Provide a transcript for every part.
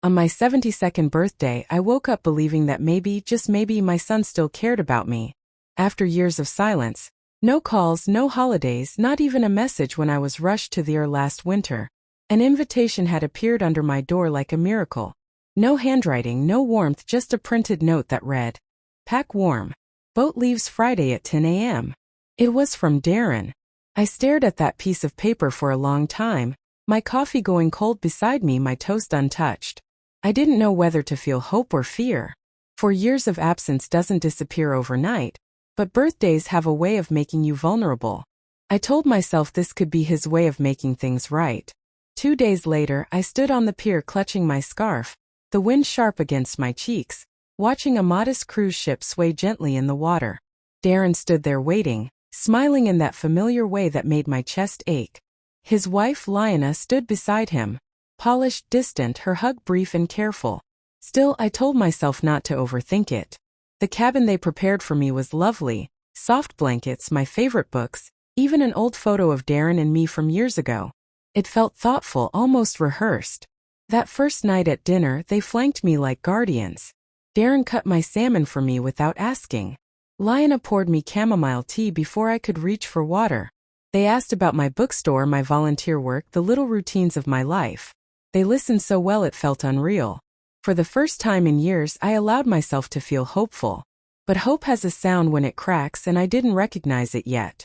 On my 72nd birthday, I woke up believing that maybe, just maybe, my son still cared about me. After years of silence, no calls, no holidays, not even a message when I was rushed to the ER last winter, an invitation had appeared under my door like a miracle. No handwriting, no warmth, just a printed note that read, "Pack warm. Boat leaves Friday at 10 a.m. It was from Darren. I stared at that piece of paper for a long time, my coffee going cold beside me, my toast untouched. I didn't know whether to feel hope or fear. For years of absence doesn't disappear overnight, but birthdays have a way of making you vulnerable. I told myself this could be his way of making things right. 2 days later, I stood on the pier clutching my scarf, the wind sharp against my cheeks, watching a modest cruise ship sway gently in the water. Darren stood there waiting, smiling in that familiar way that made my chest ache. His wife, Lyanna, stood beside him, polished, distant, her hug brief and careful. Still, I told myself not to overthink it. The cabin they prepared for me was lovely, soft blankets, my favorite books, even an old photo of Darren and me from years ago. It felt thoughtful, almost rehearsed. That first night at dinner, they flanked me like guardians. Darren cut my salmon for me without asking. Lyanna poured me chamomile tea before I could reach for water. They asked about my bookstore, my volunteer work, the little routines of my life. They listened so well it felt unreal. For the first time in years, I allowed myself to feel hopeful. But hope has a sound when it cracks, and I didn't recognize it yet.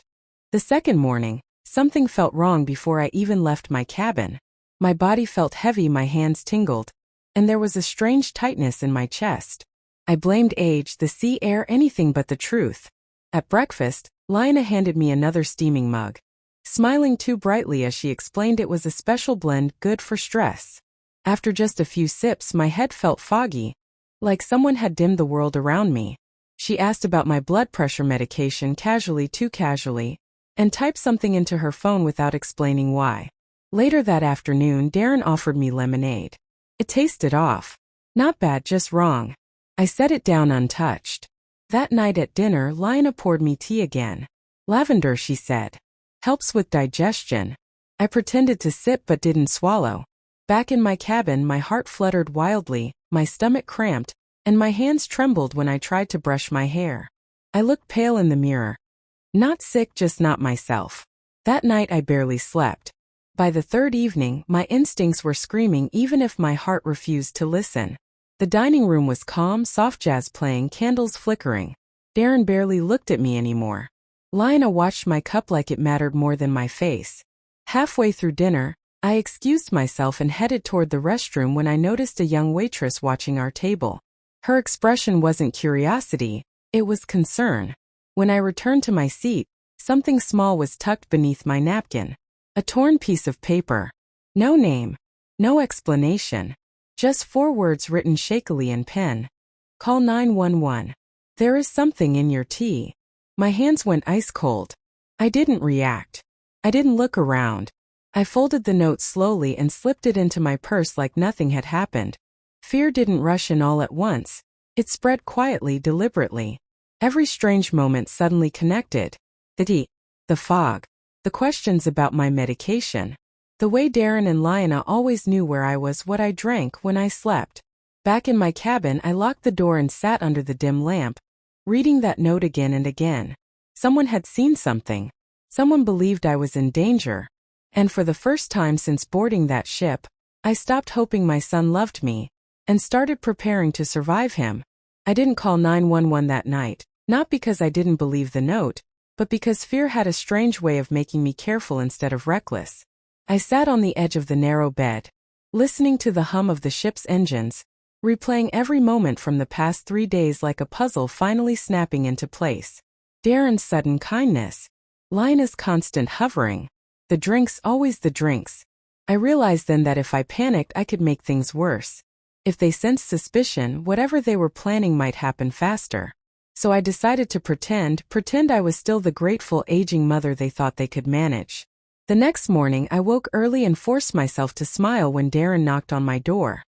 The second morning, something felt wrong before I even left my cabin. My body felt heavy, my hands tingled, and there was a strange tightness in my chest. I blamed age, the sea air, anything but the truth. At breakfast, Lyanna handed me another steaming mug, smiling too brightly as she explained it was a special blend good for stress. After just a few sips, my head felt foggy, like someone had dimmed the world around me. She asked about my blood pressure medication casually, too casually, and typed something into her phone without explaining why. Later that afternoon, Darren offered me lemonade. It tasted off. Not bad, just wrong. I set it down untouched. That night at dinner, Lyanna poured me tea again. Lavender, she said. Helps with digestion. I pretended to sip but didn't swallow. Back in my cabin, my heart fluttered wildly, my stomach cramped, and my hands trembled when I tried to brush my hair. I looked pale in the mirror. Not sick, just not myself. That night I barely slept. By the third evening, my instincts were screaming even if my heart refused to listen. The dining room was calm, soft jazz playing, candles flickering. Darren barely looked at me anymore. Lyanna watched my cup like it mattered more than my face. Halfway through dinner, I excused myself and headed toward the restroom when I noticed a young waitress watching our table. Her expression wasn't curiosity, it was concern. When I returned to my seat, something small was tucked beneath my napkin. A torn piece of paper. No name. No explanation. Just 4 words written shakily in pen. Call 911. There is something in your tea. My hands went ice cold. I didn't react. I didn't look around. I folded the note slowly and slipped it into my purse like nothing had happened. Fear didn't rush in all at once. It spread quietly, deliberately. Every strange moment suddenly connected. The tea, the fog, the questions about my medication. The way Darren and Lyanna always knew where I was, what I drank, when I slept. Back in my cabin, I locked the door and sat under the dim lamp, reading that note again and again. Someone had seen something. Someone believed I was in danger. And for the first time since boarding that ship, I stopped hoping my son loved me, and started preparing to survive him. I didn't call 911 that night, not because I didn't believe the note, but because fear had a strange way of making me careful instead of reckless. I sat on the edge of the narrow bed, listening to the hum of the ship's engines, replaying every moment from the past 3 days like a puzzle finally snapping into place. Darren's sudden kindness. Lyanna's constant hovering. The drinks, always the drinks. I realized then that if I panicked, I could make things worse. If they sensed suspicion, whatever they were planning might happen faster. So I decided to pretend I was still the grateful aging mother they thought they could manage. The next morning, I woke early and forced myself to smile when Darren knocked on my door.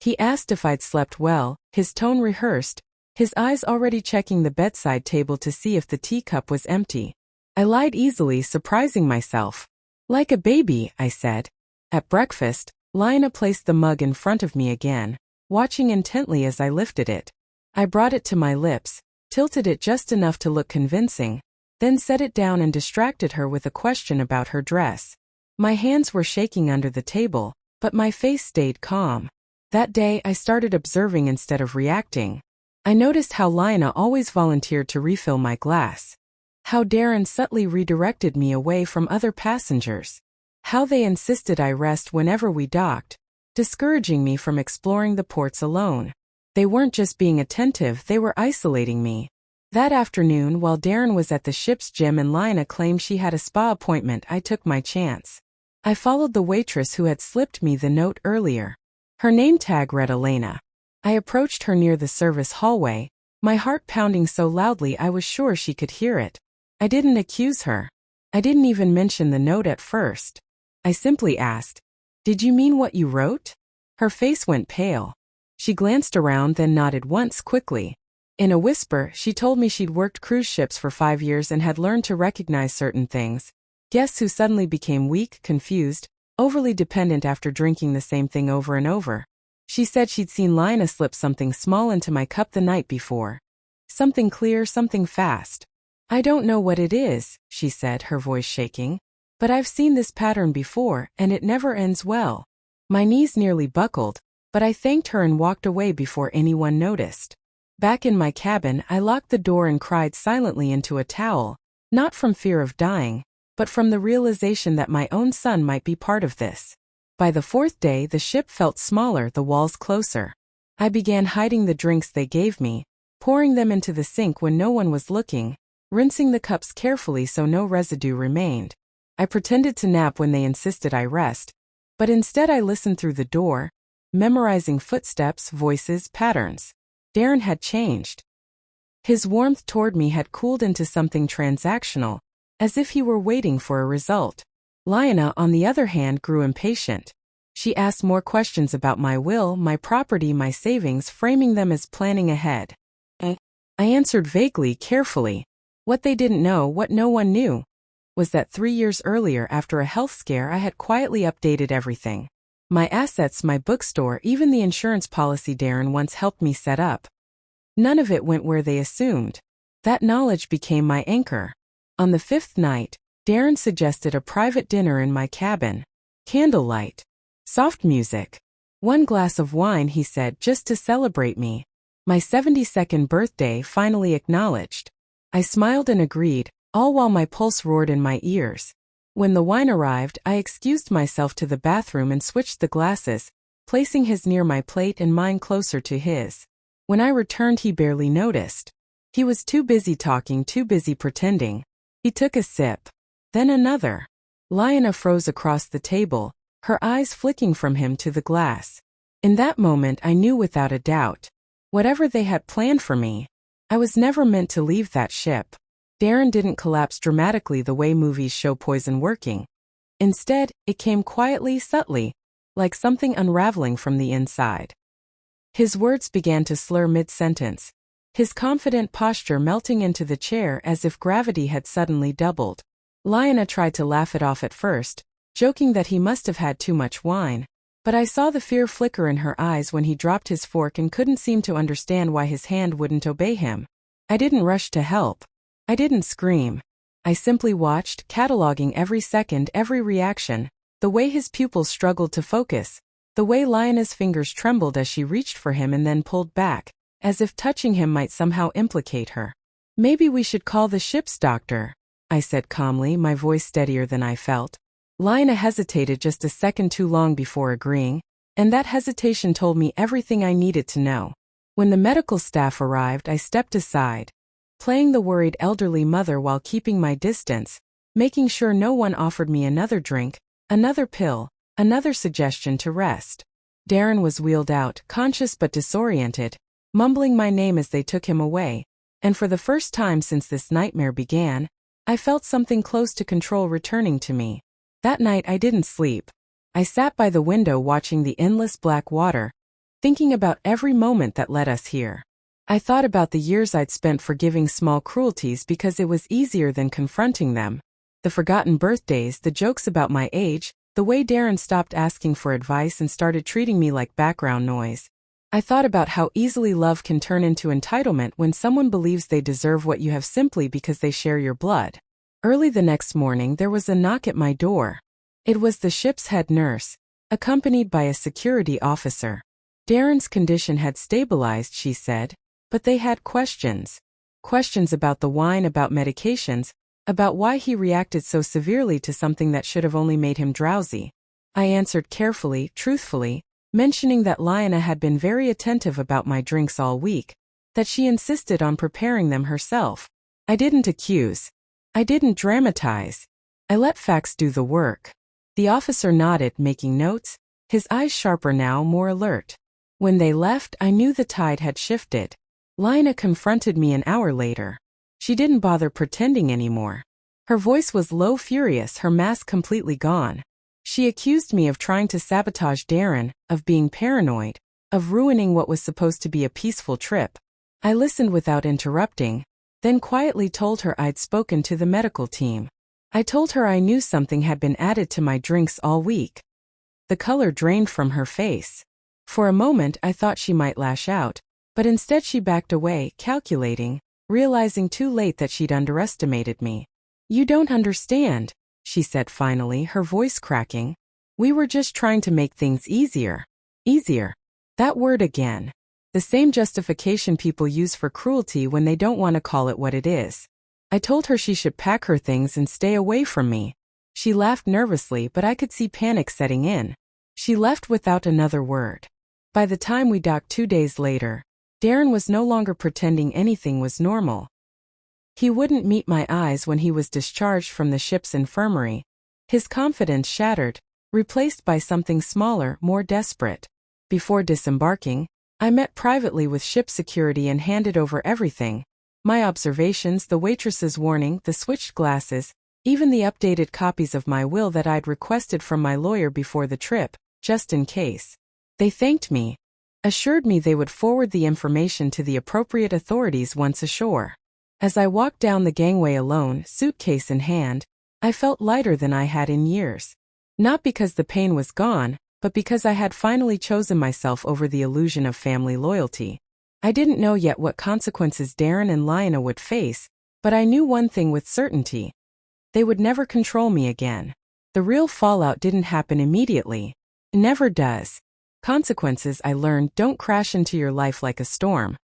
He asked if I'd slept well, his tone rehearsed, his eyes already checking the bedside table to see if the teacup was empty. I lied easily, surprising myself. Like a baby, I said. At breakfast, Lina placed the mug in front of me again, watching intently as I lifted it. I brought it to my lips, tilted it just enough to look convincing, then set it down and distracted her with a question about her dress. My hands were shaking under the table, but my face stayed calm. That day I started observing instead of reacting. I noticed how Lina always volunteered to refill my glass. How Darren subtly redirected me away from other passengers. How they insisted I rest whenever we docked, discouraging me from exploring the ports alone. They weren't just being attentive, they were isolating me. That afternoon, while Darren was at the ship's gym and Lina claimed she had a spa appointment, I took my chance. I followed the waitress who had slipped me the note earlier. Her name tag read Elena. I approached her near the service hallway, my heart pounding so loudly I was sure she could hear it. I didn't accuse her. I didn't even mention the note at first. I simply asked, "Did you mean what you wrote?" Her face went pale. She glanced around, then nodded once quickly. In a whisper, she told me she'd worked cruise ships for 5 years and had learned to recognize certain things. Guests who suddenly became weak, confused, overly dependent after drinking the same thing over and over. She said she'd seen Lina slip something small into my cup the night before. Something clear, something fast. "I don't know what it is," she said, her voice shaking. "But I've seen this pattern before, and it never ends well." My knees nearly buckled, but I thanked her and walked away before anyone noticed. Back in my cabin, I locked the door and cried silently into a towel, not from fear of dying, but from the realization that my own son might be part of this. By the 4th day, the ship felt smaller, the walls closer. I began hiding the drinks they gave me, pouring them into the sink when no one was looking, rinsing the cups carefully so no residue remained. I pretended to nap when they insisted I rest, but instead I listened through the door, memorizing footsteps, voices, patterns. Darren had changed. His warmth toward me had cooled into something transactional, as if he were waiting for a result. Lina, on the other hand, grew impatient. She asked more questions about my will, my property, my savings, framing them as planning ahead. I answered vaguely, carefully. What they didn't know, what no one knew, was that 3 years earlier, after a health scare, I had quietly updated everything. My assets, my bookstore, even the insurance policy Darren once helped me set up. None of it went where they assumed. That knowledge became my anchor. On the 5th night, Darren suggested a private dinner in my cabin. Candlelight. Soft music. 1 glass of wine, he said, just to celebrate me. My 72nd birthday, finally acknowledged. I smiled and agreed, all while my pulse roared in my ears. When the wine arrived, I excused myself to the bathroom and switched the glasses, placing his near my plate and mine closer to his. When I returned, he barely noticed. He was too busy talking, too busy pretending. He took a sip. Then another. Lina froze across the table, her eyes flicking from him to the glass. In that moment I knew without a doubt. Whatever they had planned for me, I was never meant to leave that ship. Darren didn't collapse dramatically the way movies show poison working. Instead, it came quietly, subtly, like something unraveling from the inside. His words began to slur mid-sentence, his confident posture melting into the chair as if gravity had suddenly doubled. Lina tried to laugh it off at first, joking that he must have had too much wine, but I saw the fear flicker in her eyes when he dropped his fork and couldn't seem to understand why his hand wouldn't obey him. I didn't rush to help. I didn't scream. I simply watched, cataloging every second, every reaction, the way his pupils struggled to focus, the way Lina's fingers trembled as she reached for him and then pulled back, as if touching him might somehow implicate her. "Maybe we should call the ship's doctor," I said calmly, my voice steadier than I felt. Lina hesitated just a second too long before agreeing, and that hesitation told me everything I needed to know. When the medical staff arrived, I stepped aside, playing the worried elderly mother while keeping my distance, making sure no one offered me another drink, another pill, another suggestion to rest. Darren was wheeled out, conscious but disoriented, mumbling my name as they took him away, and for the first time since this nightmare began, I felt something close to control returning to me. That night I didn't sleep. I sat by the window watching the endless black water, thinking about every moment that led us here. I thought about the years I'd spent forgiving small cruelties because it was easier than confronting them. The forgotten birthdays, the jokes about my age, The way Darren stopped asking for advice and started treating me like background noise. I thought about how easily love can turn into entitlement when someone believes they deserve what you have simply because they share your blood. Early the next morning, there was a knock at my door. It was the ship's head nurse, accompanied by a security officer. Darren's condition had stabilized, she said, but they had questions. Questions about the wine, about medications, about why he reacted so severely to something that should have only made him drowsy. I answered carefully, truthfully, mentioning that Lyanna had been very attentive about my drinks all week, that she insisted on preparing them herself. I didn't accuse. I didn't dramatize. I let facts do the work. The officer nodded, making notes, his eyes sharper now, more alert. When they left, I knew the tide had shifted. Lyanna confronted me an hour later. She didn't bother pretending anymore. Her voice was low, furious, her mask completely gone. She accused me of trying to sabotage Darren, of being paranoid, of ruining what was supposed to be a peaceful trip. I listened without interrupting, then quietly told her I'd spoken to the medical team. I told her I knew something had been added to my drinks all week. The color drained from her face. For a moment I thought she might lash out, but instead she backed away, calculating, realizing too late that she'd underestimated me. "You don't understand," she said finally, her voice cracking. "We were just trying to make things easier." Easier. That word again. The same justification people use for cruelty when they don't want to call it what it is. I told her she should pack her things and stay away from me. She laughed nervously, but I could see panic setting in. She left without another word. By the time we docked 2 days later, Darren was no longer pretending anything was normal. He wouldn't meet my eyes when he was discharged from the ship's infirmary. His confidence shattered, replaced by something smaller, more desperate. Before disembarking, I met privately with ship security and handed over everything. My observations, the waitress's warning, the switched glasses, even the updated copies of my will that I'd requested from my lawyer before the trip, just in case. They thanked me, assured me they would forward the information to the appropriate authorities once ashore. As I walked down the gangway alone, suitcase in hand, I felt lighter than I had in years. Not because the pain was gone, but because I had finally chosen myself over the illusion of family loyalty. I didn't know yet what consequences Darren and Lyanna would face, but I knew one thing with certainty. They would never control me again. The real fallout didn't happen immediately. It never does. Consequences, I learned, don't crash into your life like a storm.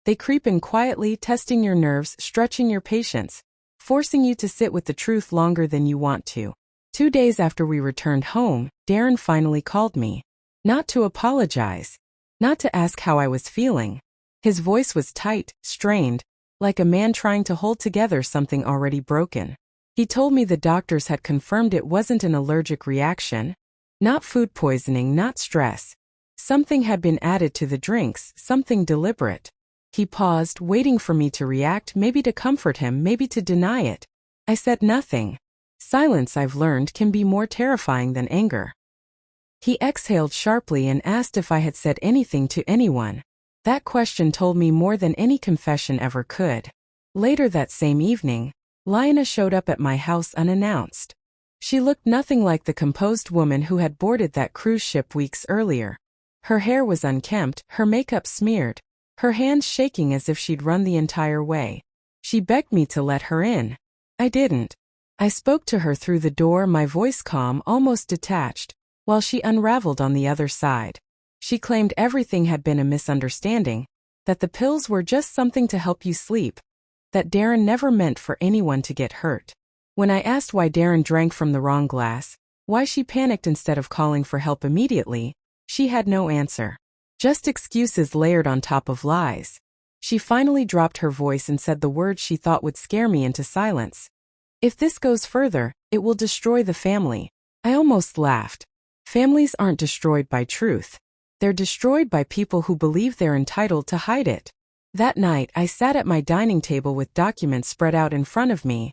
They creep in quietly, testing your nerves, stretching your patience, forcing you to sit with the truth longer than you want to. 2 days after we returned home, Darren finally called me. Not to apologize. Not to ask how I was feeling. His voice was tight, strained, like a man trying to hold together something already broken. He told me the doctors had confirmed it wasn't an allergic reaction, not food poisoning, not stress. Something had been added to the drinks, something deliberate. He paused, waiting for me to react, maybe to comfort him, maybe to deny it. I said nothing. Silence, I've learned, can be more terrifying than anger. He exhaled sharply and asked if I had said anything to anyone. That question told me more than any confession ever could. Later that same evening, Lyanna showed up at my house unannounced. She looked nothing like the composed woman who had boarded that cruise ship weeks earlier. Her hair was unkempt, her makeup smeared, her hands shaking as if she'd run the entire way. She begged me to let her in. I didn't. I spoke to her through the door, my voice calm, almost detached, while she unraveled on the other side. She claimed everything had been a misunderstanding, that the pills were just something to help you sleep, that Darren never meant for anyone to get hurt. When I asked why Darren drank from the wrong glass, why she panicked instead of calling for help immediately, she had no answer. Just excuses layered on top of lies. She finally dropped her voice and said the words she thought would scare me into silence. "If this goes further, it will destroy the family." I almost laughed. Families aren't destroyed by truth. They're destroyed by people who believe they're entitled to hide it. That night, I sat at my dining table with documents spread out in front of me.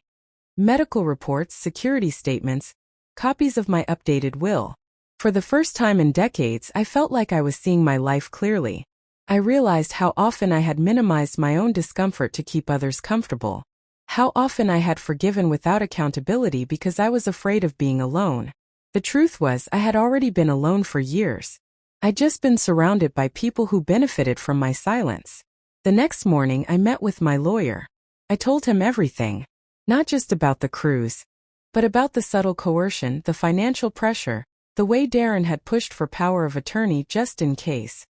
Medical reports, security statements, copies of my updated will. For the first time in decades, I felt like I was seeing my life clearly. I realized how often I had minimized my own discomfort to keep others comfortable. How often I had forgiven without accountability because I was afraid of being alone. The truth was, I had already been alone for years. I'd just been surrounded by people who benefited from my silence. The next morning, I met with my lawyer. I told him everything. Not just about the cruise, but about the subtle coercion, the financial pressure, the way Darren had pushed for power of attorney just in case.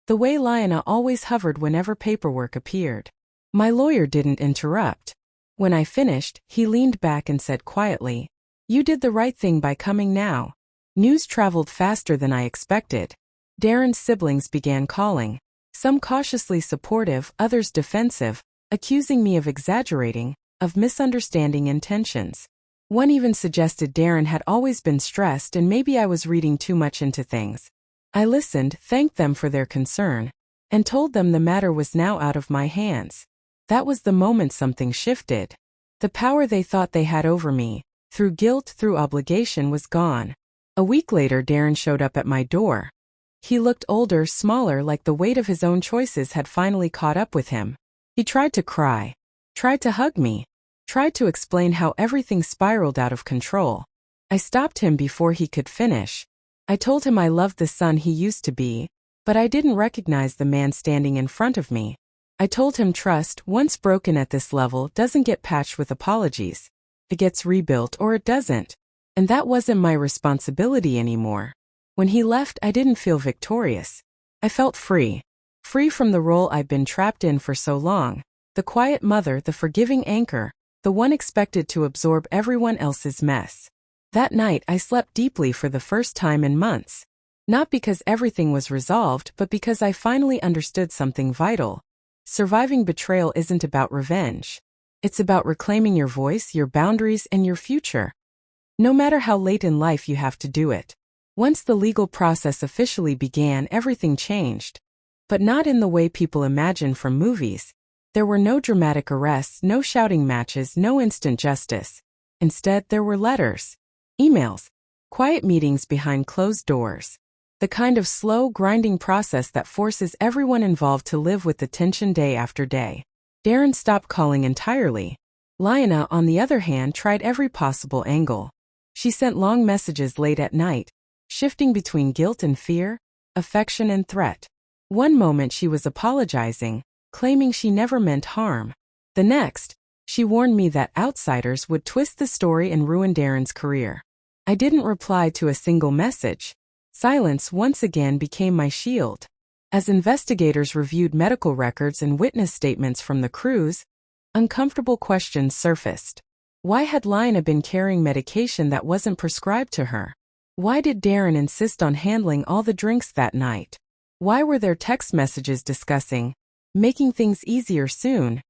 The way Lyanna always hovered whenever paperwork appeared. My lawyer didn't interrupt. When I finished, he leaned back and said quietly, "You did the right thing by coming now." News traveled faster than I expected. Darren's siblings began calling, some cautiously supportive, others defensive, accusing me of exaggerating, of misunderstanding intentions. One even suggested Darren had always been stressed and maybe I was reading too much into things. I listened, thanked them for their concern, and told them the matter was now out of my hands. That was the moment something shifted. The power they thought they had over me, through guilt, through obligation, was gone. A week later, Darren showed up at my door. He looked older, smaller, like the weight of his own choices had finally caught up with him. He tried to cry, tried to hug me, tried to explain how everything spiraled out of control. I stopped him before he could finish. I told him I loved the son he used to be, but I didn't recognize the man standing in front of me. I told him trust, once broken at this level, doesn't get patched with apologies. It gets rebuilt or it doesn't. And that wasn't my responsibility anymore. When he left, I didn't feel victorious. I felt free. Free from the role I'd been trapped in for so long. The quiet mother, the forgiving anchor, the one expected to absorb everyone else's mess. That night, I slept deeply for the first time in months. Not because everything was resolved, but because I finally understood something vital. Surviving betrayal isn't about revenge. It's about reclaiming your voice, your boundaries, and your future. No matter how late in life you have to do it. Once the legal process officially began, everything changed. But not in the way people imagine from movies. There were no dramatic arrests, no shouting matches, no instant justice. Instead, there were letters, emails, quiet meetings behind closed doors. The kind of slow, grinding process that forces everyone involved to live with the tension day after day. Darren stopped calling entirely. Lyanna, on the other hand, tried every possible angle. She sent long messages late at night, shifting between guilt and fear, affection and threat. One moment she was apologizing, claiming she never meant harm. The next, she warned me that outsiders would twist the story and ruin Darren's career. I didn't reply to a single message. Silence once again became my shield. As investigators reviewed medical records and witness statements from the cruise, uncomfortable questions surfaced. Why had Lyanna been carrying medication that wasn't prescribed to her? Why did Darren insist on handling all the drinks that night? Why were there text messages discussing making things easier soon,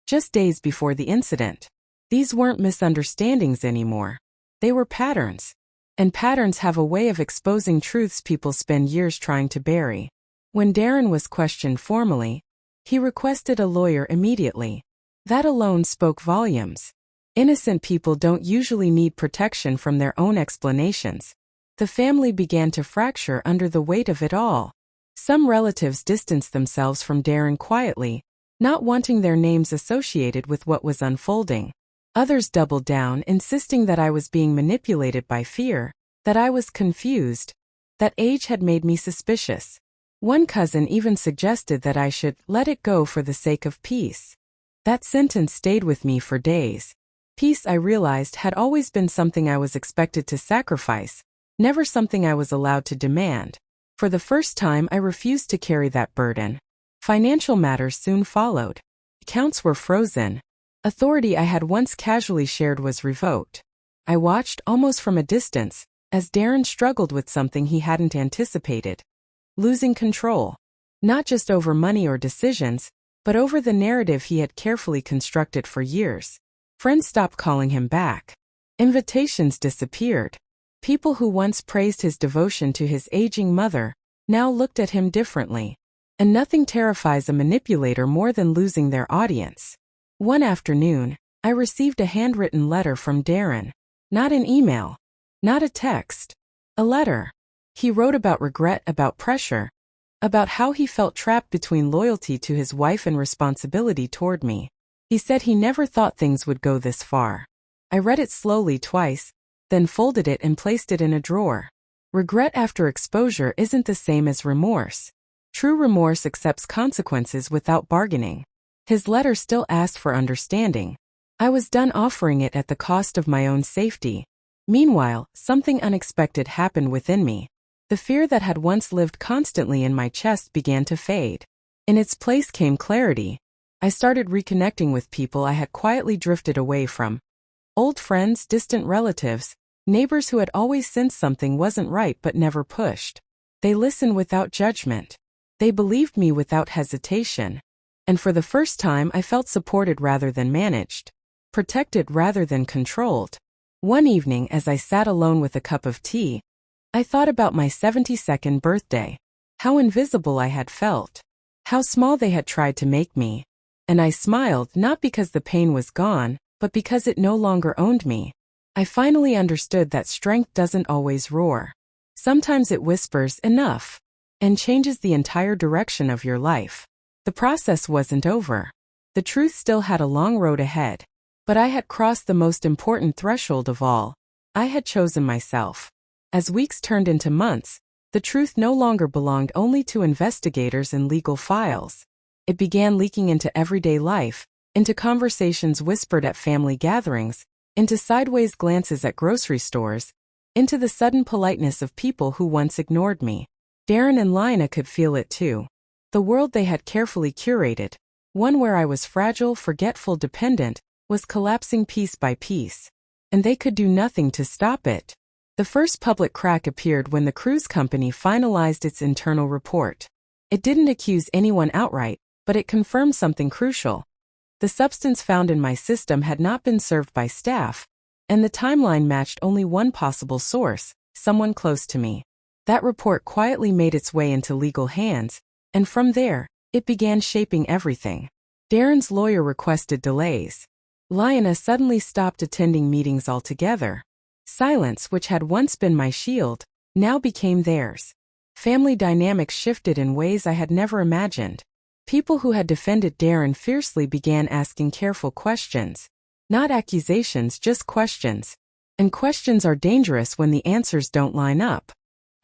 just days before the incident? These weren't misunderstandings anymore. They were patterns. And patterns have a way of exposing truths people spend years trying to bury. When Darren was questioned formally, he requested a lawyer immediately. That alone spoke volumes. Innocent people don't usually need protection from their own explanations. The family began to fracture under the weight of it all. Some relatives distanced themselves from Darren quietly, not wanting their names associated with what was unfolding. Others doubled down, insisting that I was being manipulated by fear, that I was confused, that age had made me suspicious. One cousin even suggested that I should let it go for the sake of peace. That sentence stayed with me for days. Peace, I realized, had always been something I was expected to sacrifice, never something I was allowed to demand. For the first time, I refused to carry that burden. Financial matters soon followed. Accounts were frozen. Authority I had once casually shared was revoked. I watched, almost from a distance, as Darren struggled with something he hadn't anticipated. Losing control. Not just over money or decisions, but over the narrative he had carefully constructed for years. Friends stopped calling him back. Invitations disappeared. People who once praised his devotion to his aging mother now looked at him differently. And nothing terrifies a manipulator more than losing their audience. One afternoon, I received a handwritten letter from Darren. Not an email. Not a text. A letter. He wrote about regret, about pressure, about how he felt trapped between loyalty to his wife and responsibility toward me. He said he never thought things would go this far. I read it slowly twice, then folded it and placed it in a drawer. Regret after exposure isn't the same as remorse. True remorse accepts consequences without bargaining. His letter still asked for understanding. I was done offering it at the cost of my own safety. Meanwhile, something unexpected happened within me. The fear that had once lived constantly in my chest began to fade. In its place came clarity. I started reconnecting with people I had quietly drifted away from. Old friends, distant relatives, neighbors who had always sensed something wasn't right but never pushed. They listened without judgment. They believed me without hesitation. And for the first time I felt supported rather than managed. Protected rather than controlled. One evening as I sat alone with a cup of tea, I thought about my 72nd birthday. How invisible I had felt. How small they had tried to make me. And I smiled not because the pain was gone, but because it no longer owned me. I finally understood that strength doesn't always roar. Sometimes it whispers enough and changes the entire direction of your life. The process wasn't over. The truth still had a long road ahead. But I had crossed the most important threshold of all. I had chosen myself. As weeks turned into months, the truth no longer belonged only to investigators and legal files. It began leaking into everyday life, into conversations whispered at family gatherings, into sideways glances at grocery stores, into the sudden politeness of people who once ignored me. Darren and Lina could feel it too. The world they had carefully curated, one where I was fragile, forgetful, dependent, was collapsing piece by piece. And they could do nothing to stop it. The first public crack appeared when the cruise company finalized its internal report. It didn't accuse anyone outright, but it confirmed something crucial. The substance found in my system had not been served by staff, and the timeline matched only one possible source, someone close to me. That report quietly made its way into legal hands, and from there, it began shaping everything. Darren's lawyer requested delays. Lina suddenly stopped attending meetings altogether. Silence, which had once been my shield, now became theirs. Family dynamics shifted in ways I had never imagined. People who had defended Darren fiercely began asking careful questions. Not accusations, just questions. And questions are dangerous when the answers don't line up.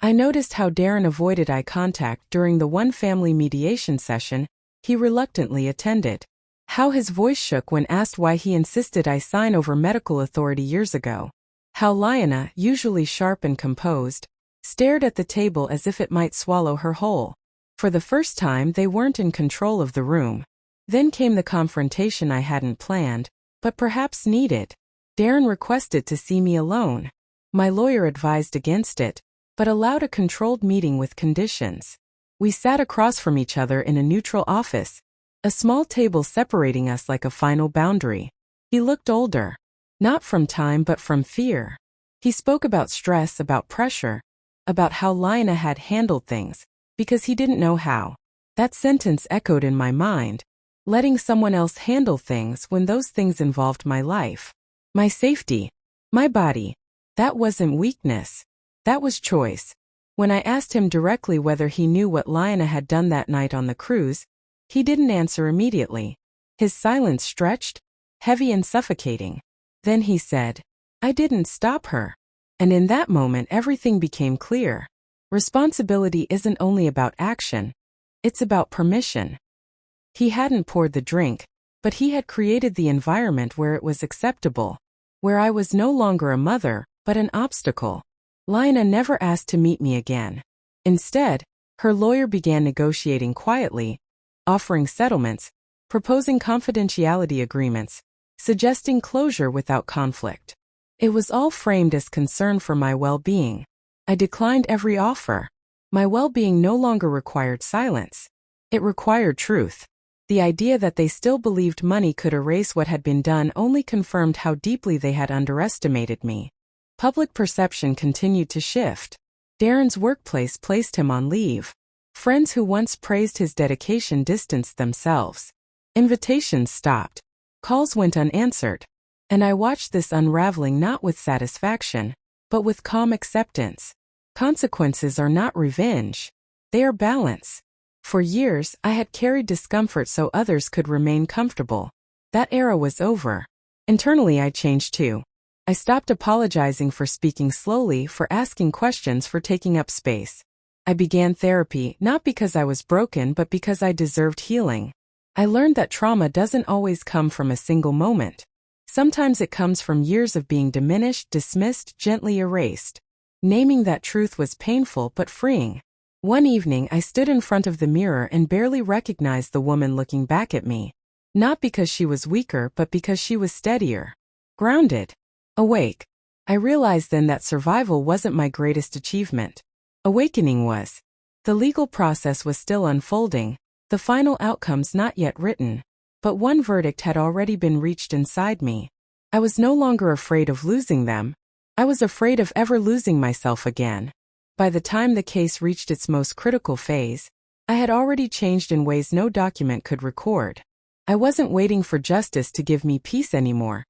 I noticed how Darren avoided eye contact during the one family mediation session he reluctantly attended. How his voice shook when asked why he insisted I sign over medical authority years ago. How Lina, usually sharp and composed, stared at the table as if it might swallow her whole. For the first time they weren't in control of the room. Then came the confrontation I hadn't planned, but perhaps needed. Darren requested to see me alone. My lawyer advised against it, but allowed a controlled meeting with conditions. We sat across from each other in a neutral office, a small table separating us like a final boundary. He looked older. Not from time but from fear. He spoke about stress, about pressure, about how Lina had handled things, because he didn't know how. That sentence echoed in my mind. Letting someone else handle things when those things involved my life. My safety. My body. That wasn't weakness. That was choice. When I asked him directly whether he knew what Lina had done that night on the cruise, he didn't answer immediately. His silence stretched, heavy and suffocating. Then he said, "I didn't stop her." And in that moment everything became clear. Responsibility isn't only about action. It's about permission. He hadn't poured the drink, but he had created the environment where it was acceptable. Where I was no longer a mother, but an obstacle. Lina never asked to meet me again. Instead, her lawyer began negotiating quietly, offering settlements, proposing confidentiality agreements, suggesting closure without conflict. It was all framed as concern for my well-being. I declined every offer. My well-being no longer required silence. It required truth. The idea that they still believed money could erase what had been done only confirmed how deeply they had underestimated me. Public perception continued to shift. Darren's workplace placed him on leave. Friends who once praised his dedication distanced themselves. Invitations stopped. Calls went unanswered. And I watched this unraveling not with satisfaction, but with calm acceptance. Consequences are not revenge. They are balance. For years, I had carried discomfort so others could remain comfortable. That era was over. Internally, I changed too. I stopped apologizing for speaking slowly, for asking questions, for taking up space. I began therapy, not because I was broken but because I deserved healing. I learned that trauma doesn't always come from a single moment. Sometimes it comes from years of being diminished, dismissed, gently erased. Naming that truth was painful but freeing. One evening I stood in front of the mirror and barely recognized the woman looking back at me. Not because she was weaker but because she was steadier. Grounded. Awake. I realized then that survival wasn't my greatest achievement. Awakening was. The legal process was still unfolding, the final outcomes not yet written. But one verdict had already been reached inside me. I was no longer afraid of losing them. I was afraid of ever losing myself again. By the time the case reached its most critical phase, I had already changed in ways no document could record. I wasn't waiting for justice to give me peace anymore.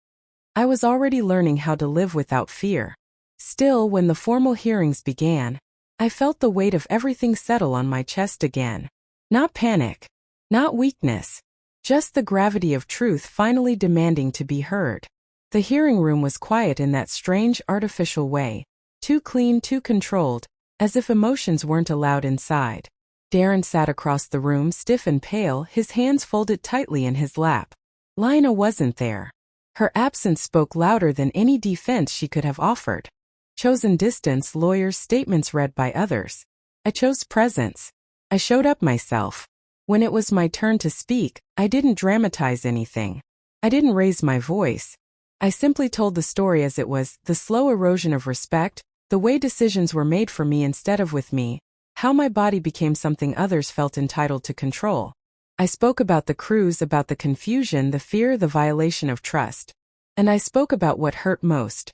I was already learning how to live without fear. Still, when the formal hearings began, I felt the weight of everything settle on my chest again. Not panic. Not weakness. Just the gravity of truth finally demanding to be heard. The hearing room was quiet in that strange, artificial way. Too clean, too controlled, as if emotions weren't allowed inside. Darren sat across the room, stiff and pale, his hands folded tightly in his lap. Lina wasn't there. Her absence spoke louder than any defense she could have offered. Chosen distance, lawyers, statements read by others. I chose presence. I showed up myself. When it was my turn to speak, I didn't dramatize anything. I didn't raise my voice. I simply told the story as it was, the slow erosion of respect, the way decisions were made for me instead of with me, how my body became something others felt entitled to control. I spoke about the cruise, about the confusion, the fear, the violation of trust. And I spoke about what hurt most.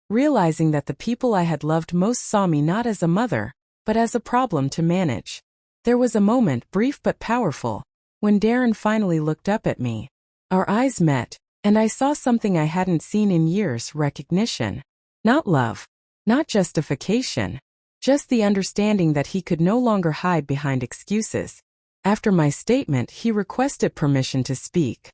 Realizing that the people I had loved most saw me not as a mother, but as a problem to manage. There was a moment, brief but powerful, when Darren finally looked up at me. Our eyes met, and I saw something I hadn't seen in years: recognition. Not love. Not justification. Just the understanding that he could no longer hide behind excuses. After my statement, he requested permission to speak.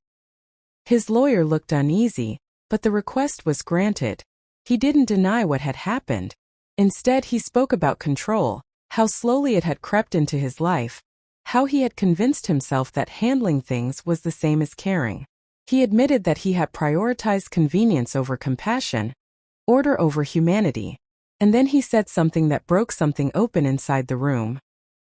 His lawyer looked uneasy, but the request was granted. He didn't deny what had happened. Instead, he spoke about control, how slowly it had crept into his life, how he had convinced himself that handling things was the same as caring. He admitted that he had prioritized convenience over compassion, order over humanity. And then he said something that broke something open inside the room.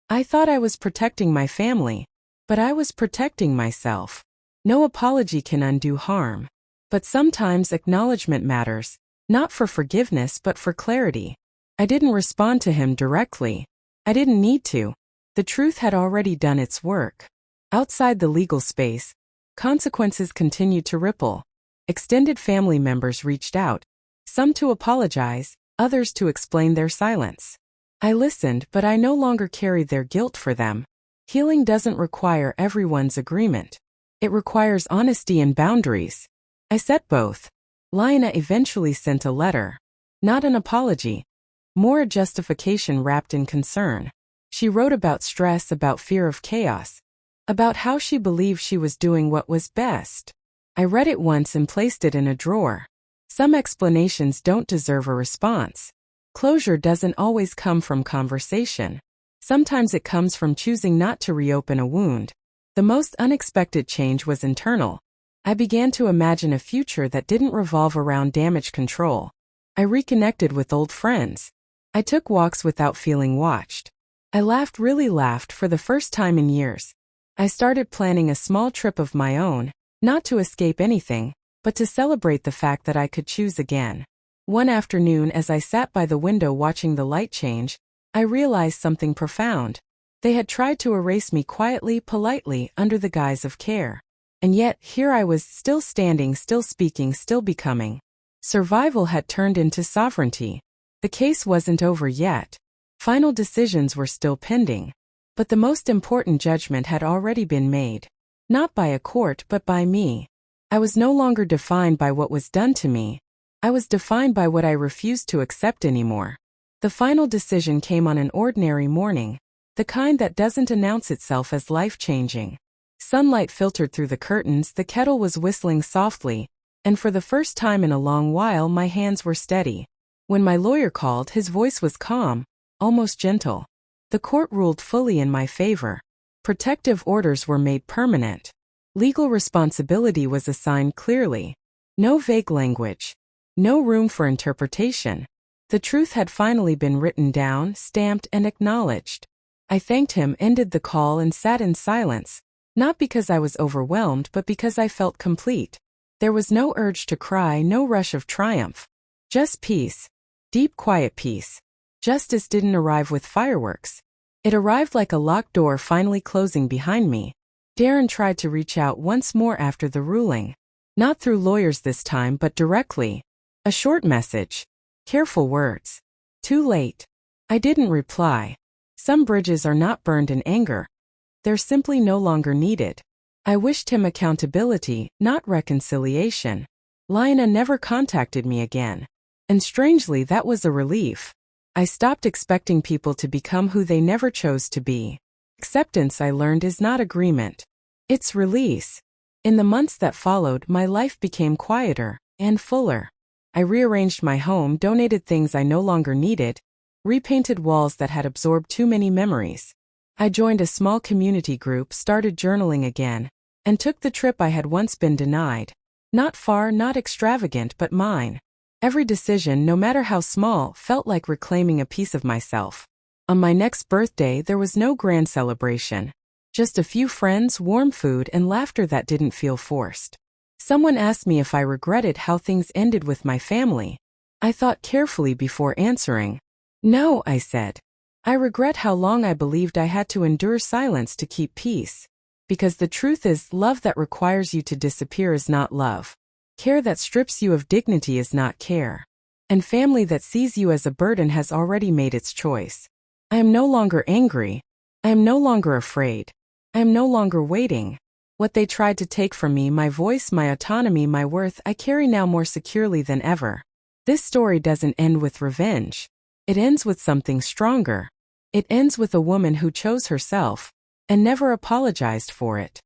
I thought I was protecting my family, but I was protecting myself. No apology can undo harm. But sometimes acknowledgement matters, not for forgiveness but for clarity. I didn't respond to him directly. I didn't need to. The truth had already done its work. Outside the legal space, consequences continued to ripple. Extended family members reached out, some to apologize, others to explain their silence. I listened, but I no longer carried their guilt for them. Healing doesn't require everyone's agreement. It requires honesty and boundaries. I set both. Lina eventually sent a letter. Not an apology. More a justification wrapped in concern. She wrote about stress, about fear of chaos, about how she believed she was doing what was best. I read it once and placed it in a drawer. Some explanations don't deserve a response. Closure doesn't always come from conversation. Sometimes it comes from choosing not to reopen a wound. The most unexpected change was internal. I began to imagine a future that didn't revolve around damage control. I reconnected with old friends. I took walks without feeling watched. I really laughed for the first time in years. I started planning a small trip of my own, not to escape anything, but to celebrate the fact that I could choose again. One afternoon, as I sat by the window watching the light change, I realized something profound. They had tried to erase me quietly, politely, under the guise of care. And yet, here I was, still standing, still speaking, still becoming. Survival had turned into sovereignty. The case wasn't over yet. Final decisions were still pending. But the most important judgment had already been made. Not by a court, but by me. I was no longer defined by what was done to me. I was defined by what I refused to accept anymore. The final decision came on an ordinary morning, the kind that doesn't announce itself as life-changing. Sunlight filtered through the curtains, the kettle was whistling softly, And for the first time in a long while, my hands were steady. When my lawyer called, his voice was calm, almost gentle. The court ruled fully in my favor. Protective orders were made permanent. Legal responsibility was assigned clearly. No vague language. No room for interpretation. The truth had finally been written down, stamped, and acknowledged. I thanked him, ended the call, and sat in silence, not because I was overwhelmed but because I felt complete. There was no urge to cry, no rush of triumph. Just peace. Deep, quiet peace. Justice didn't arrive with fireworks. It arrived like a locked door finally closing behind me. Darren tried to reach out once more after the ruling. Not through lawyers this time, but directly. A short message. Careful words. Too late. I didn't reply. Some bridges are not burned in anger. They're simply no longer needed. I wished him accountability, not reconciliation. Lina never contacted me again. And strangely, that was a relief. I stopped expecting people to become who they never chose to be. Acceptance, I learned, is not agreement. It's release. In the months that followed, my life became quieter and fuller. I rearranged my home, donated things I no longer needed, repainted walls that had absorbed too many memories. I joined a small community group, started journaling again, and took the trip I had once been denied. Not far, not extravagant, but mine. Every decision, no matter how small, felt like reclaiming a piece of myself. On my next birthday, there was no grand celebration. Just a few friends, warm food, and laughter that didn't feel forced. Someone asked me if I regretted how things ended with my family. I thought carefully before answering. No, I said. I regret how long I believed I had to endure silence to keep peace. Because the truth is, love that requires you to disappear is not love. Care that strips you of dignity is not care. And family that sees you as a burden has already made its choice. I am no longer angry. I am no longer afraid. I am no longer waiting. What they tried to take from me, my voice, my autonomy, my worth, I carry now more securely than ever. This story doesn't end with revenge. It ends with something stronger. It ends with a woman who chose herself and never apologized for it.